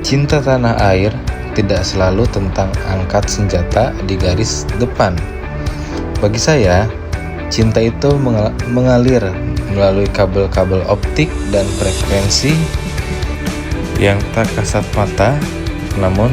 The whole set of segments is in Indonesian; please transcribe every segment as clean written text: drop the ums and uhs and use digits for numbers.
Cinta tanah air tidak selalu tentang angkat senjata di garis depan. Bagi saya, cinta itu mengalir melalui kabel-kabel optik dan frekuensi yang tak kasat mata, namun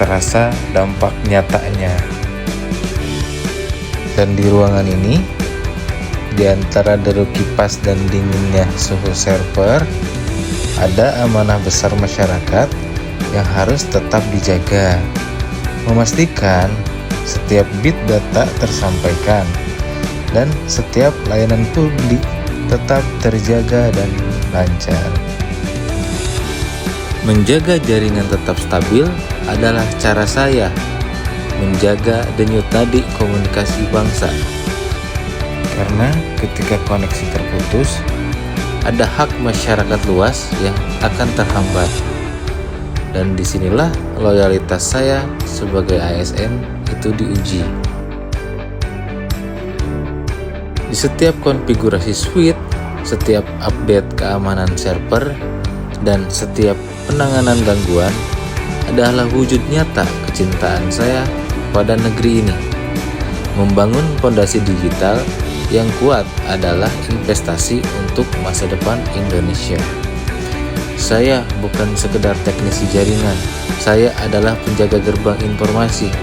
terasa dampak nyatanya. Dan di ruangan ini, di antara deru kipas dan dinginnya suhu server, ada amanah besar masyarakat yang harus tetap dijaga, memastikan setiap bit data tersampaikan dan setiap layanan publik tetap terjaga dan lancar. Menjaga jaringan tetap stabil adalah cara saya menjaga denyut nadi komunikasi bangsa. Karena ketika koneksi terputus, ada hak masyarakat luas yang akan terhambat. Dan disinilah loyalitas saya sebagai ASN itu diuji. Di setiap konfigurasi suite, setiap update keamanan server, dan setiap penanganan gangguan adalah wujud nyata kecintaan saya pada negeri ini. Membangun fondasi digital yang kuat adalah investasi untuk masa depan Indonesia. Saya bukan sekedar teknisi jaringan, saya adalah penjaga gerbang informasi.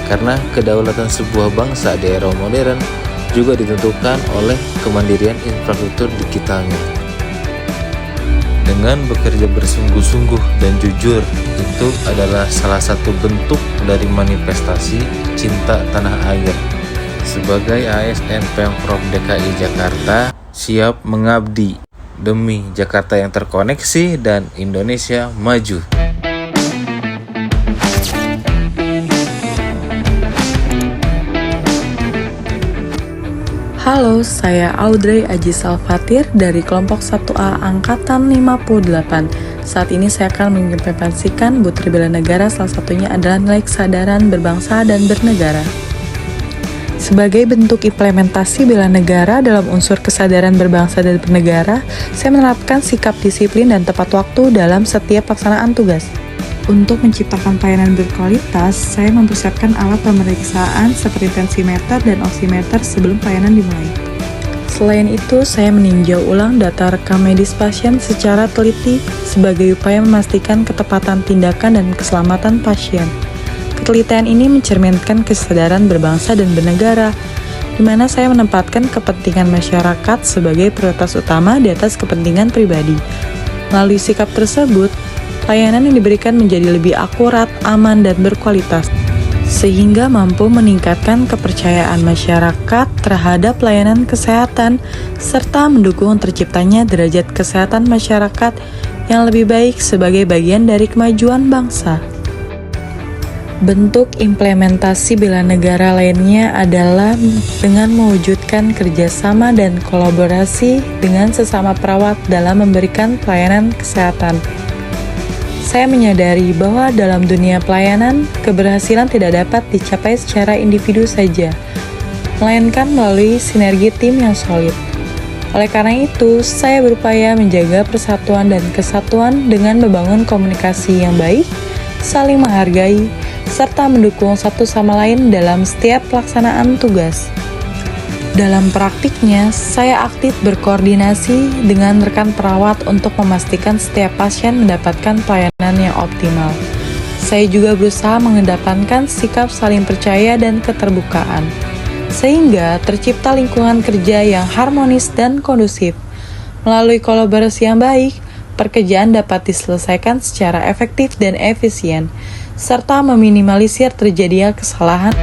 Karena kedaulatan sebuah bangsa di era modern juga ditentukan oleh kemandirian infrastruktur digitalnya. Dengan bekerja bersungguh-sungguh dan jujur, itu adalah salah satu bentuk dari manifestasi cinta tanah air. Sebagai ASN Pemprov DKI Jakarta, siap mengabdi demi Jakarta yang terkoneksi dan Indonesia maju. Halo, saya Audrey Aji Salvatir dari kelompok 1A Angkatan 58. Saat ini saya akan mengimplementasikan Butir Bela Negara, salah satunya adalah nilai kesadaran berbangsa dan bernegara. Sebagai bentuk implementasi bela negara dalam unsur kesadaran berbangsa dan bernegara, saya menerapkan sikap disiplin dan tepat waktu dalam setiap pelaksanaan tugas. Untuk menciptakan pelayanan berkualitas, saya mempersiapkan alat pemeriksaan seperti tensimeter dan oximeter sebelum pelayanan dimulai. Selain itu, saya meninjau ulang data rekam medis pasien secara teliti sebagai upaya memastikan ketepatan tindakan dan keselamatan pasien. Ketelitian ini mencerminkan kesadaran berbangsa dan bernegara, di mana saya menempatkan kepentingan masyarakat sebagai prioritas utama di atas kepentingan pribadi. Melalui sikap tersebut, pelayanan yang diberikan menjadi lebih akurat, aman, dan berkualitas, sehingga mampu meningkatkan kepercayaan masyarakat terhadap pelayanan kesehatan, serta mendukung terciptanya derajat kesehatan masyarakat yang lebih baik sebagai bagian dari kemajuan bangsa. Bentuk implementasi bela negara lainnya adalah dengan mewujudkan kerjasama dan kolaborasi dengan sesama perawat dalam memberikan pelayanan kesehatan. Saya menyadari bahwa dalam dunia pelayanan, keberhasilan tidak dapat dicapai secara individu saja, melainkan melalui sinergi tim yang solid. Oleh karena itu, saya berupaya menjaga persatuan dan kesatuan dengan membangun komunikasi yang baik, saling menghargai, serta mendukung satu sama lain dalam setiap pelaksanaan tugas. Dalam praktiknya, saya aktif berkoordinasi dengan rekan perawat untuk memastikan setiap pasien mendapatkan pelayanan yang optimal. Saya juga berusaha mengedepankan sikap saling percaya dan keterbukaan, sehingga tercipta lingkungan kerja yang harmonis dan kondusif. Melalui kolaborasi yang baik, pekerjaan dapat diselesaikan secara efektif dan efisien, serta meminimalisir terjadinya kesalahan.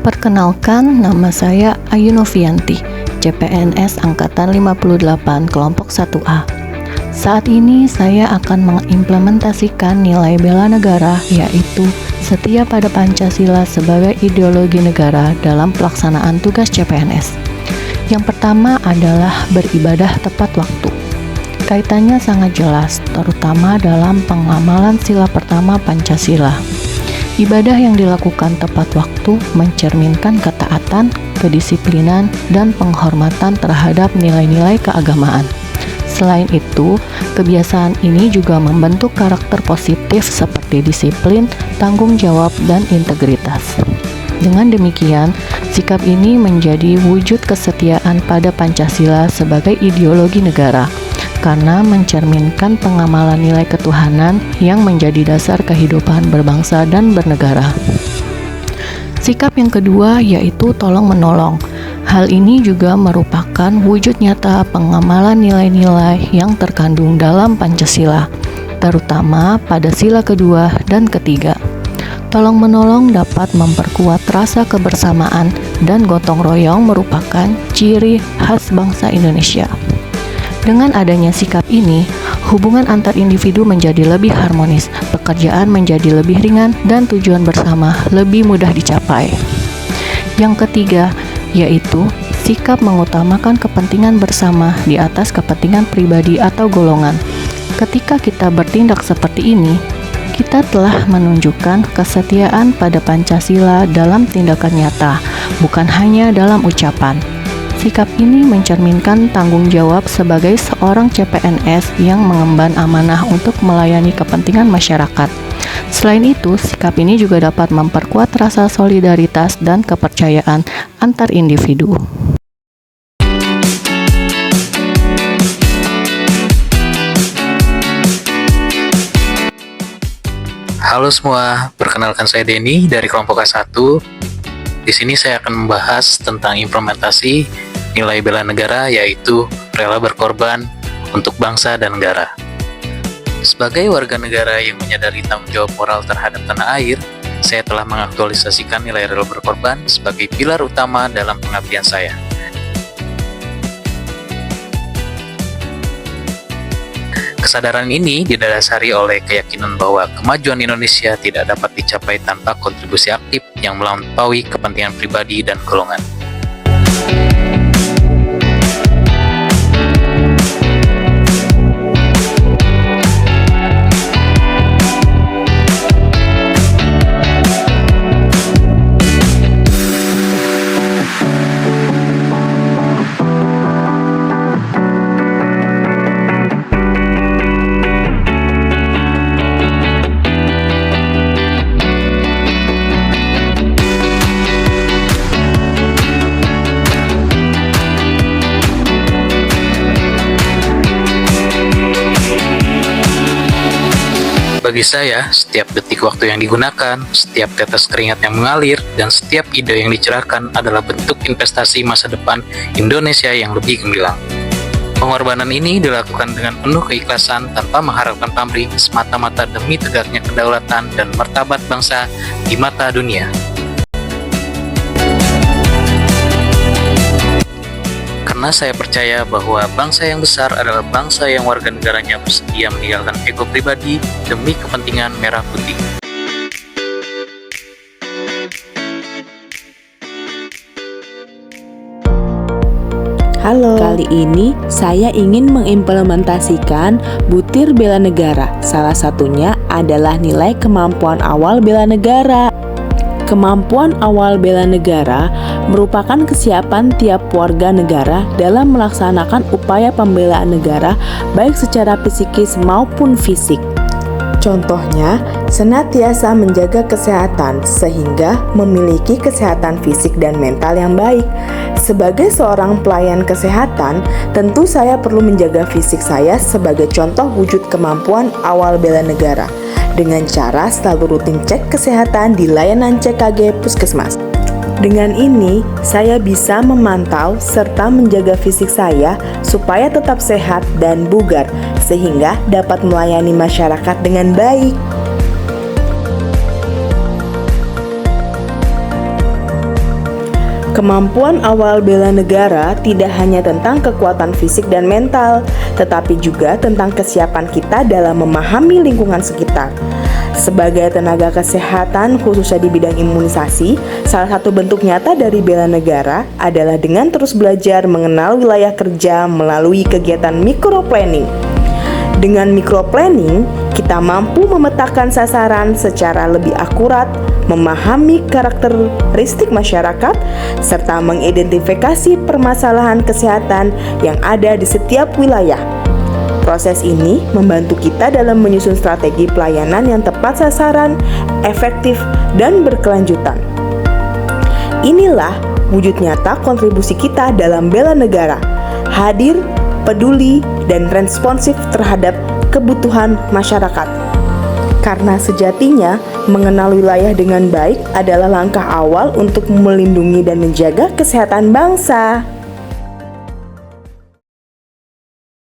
Perkenalkan, nama saya Ayu Novianti, CPNS Angkatan 58, kelompok 1A. Saat ini saya akan mengimplementasikan nilai bela negara, yaitu setia pada Pancasila sebagai ideologi negara dalam pelaksanaan tugas CPNS. Yang pertama adalah beribadah tepat waktu. Kaitannya sangat jelas, terutama dalam pengamalan sila pertama Pancasila. Ibadah yang dilakukan tepat waktu mencerminkan ketaatan, kedisiplinan, dan penghormatan terhadap nilai-nilai keagamaan. Selain itu, kebiasaan ini juga membentuk karakter positif seperti disiplin, tanggung jawab, dan integritas. Dengan demikian, sikap ini menjadi wujud kesetiaan pada Pancasila sebagai ideologi negara, karena mencerminkan pengamalan nilai ketuhanan yang menjadi dasar kehidupan berbangsa dan bernegara. Sikap yang kedua yaitu tolong-menolong. Hal ini juga merupakan wujud nyata pengamalan nilai-nilai yang terkandung dalam Pancasila, terutama pada sila kedua dan ketiga. Tolong-menolong dapat memperkuat rasa kebersamaan dan gotong royong merupakan ciri khas bangsa Indonesia. Dengan adanya sikap ini, hubungan antar individu menjadi lebih harmonis, pekerjaan menjadi lebih ringan, dan tujuan bersama lebih mudah dicapai. Yang ketiga, yaitu sikap mengutamakan kepentingan bersama di atas kepentingan pribadi atau golongan. Ketika kita bertindak seperti ini, kita telah menunjukkan kesetiaan pada Pancasila dalam tindakan nyata, bukan hanya dalam ucapan. Sikap ini mencerminkan tanggung jawab sebagai seorang CPNS yang mengemban amanah untuk melayani kepentingan masyarakat. Selain itu, sikap ini juga dapat memperkuat rasa solidaritas dan kepercayaan antar individu. Halo semua, perkenalkan saya Denny dari kelompok A1. Di sini saya akan membahas tentang implementasi nilai bela negara, yaitu rela berkorban untuk bangsa dan negara. Sebagai warga negara yang menyadari tanggung jawab moral terhadap tanah air, saya telah mengaktualisasikan nilai rela berkorban sebagai pilar utama dalam pengabdian saya. Kesadaran ini didasari oleh keyakinan bahwa kemajuan Indonesia tidak dapat dicapai tanpa kontribusi aktif yang melampaui kepentingan pribadi dan golongan. Bagi saya, setiap detik waktu yang digunakan, setiap tetes keringat yang mengalir, dan setiap ide yang dicerahkan adalah bentuk investasi masa depan Indonesia yang lebih gemilang. Pengorbanan ini dilakukan dengan penuh keikhlasan tanpa mengharapkan pamrih, semata-mata demi tegaknya kedaulatan dan martabat bangsa di mata dunia. Karena saya percaya bahwa bangsa yang besar adalah bangsa yang warga negaranya bersedia meninggalkan ego pribadi demi kepentingan merah putih. Halo, kali ini saya ingin mengimplementasikan butir bela negara. Salah satunya adalah nilai kemampuan awal bela negara. Kemampuan awal bela negara merupakan kesiapan tiap warga negara dalam melaksanakan upaya pembelaan negara baik secara psikis maupun fisik. Contohnya, senantiasa menjaga kesehatan sehingga memiliki kesehatan fisik dan mental yang baik. Sebagai seorang pelayan kesehatan, tentu saya perlu menjaga fisik saya sebagai contoh wujud kemampuan awal bela negara dengan cara selalu rutin cek kesehatan di layanan CKG Puskesmas. Dengan ini, saya bisa memantau serta menjaga fisik saya supaya tetap sehat dan bugar, sehingga dapat melayani masyarakat dengan baik. Kemampuan awal bela negara tidak hanya tentang kekuatan fisik dan mental, tetapi juga tentang kesiapan kita dalam memahami lingkungan sekitar. Sebagai tenaga kesehatan khususnya di bidang imunisasi, salah satu bentuk nyata dari bela negara adalah dengan terus belajar mengenal wilayah kerja melalui kegiatan microplanning. Dengan microplanning, kita mampu memetakan sasaran secara lebih akurat, memahami karakteristik masyarakat, serta mengidentifikasi permasalahan kesehatan yang ada di setiap wilayah. Proses ini membantu kita dalam menyusun strategi pelayanan yang tepat sasaran, efektif, dan berkelanjutan. Inilah wujud nyata kontribusi kita dalam bela negara, hadir, peduli, dan responsif terhadap kebutuhan masyarakat. Karena sejatinya, mengenal wilayah dengan baik adalah langkah awal untuk melindungi dan menjaga kesehatan bangsa.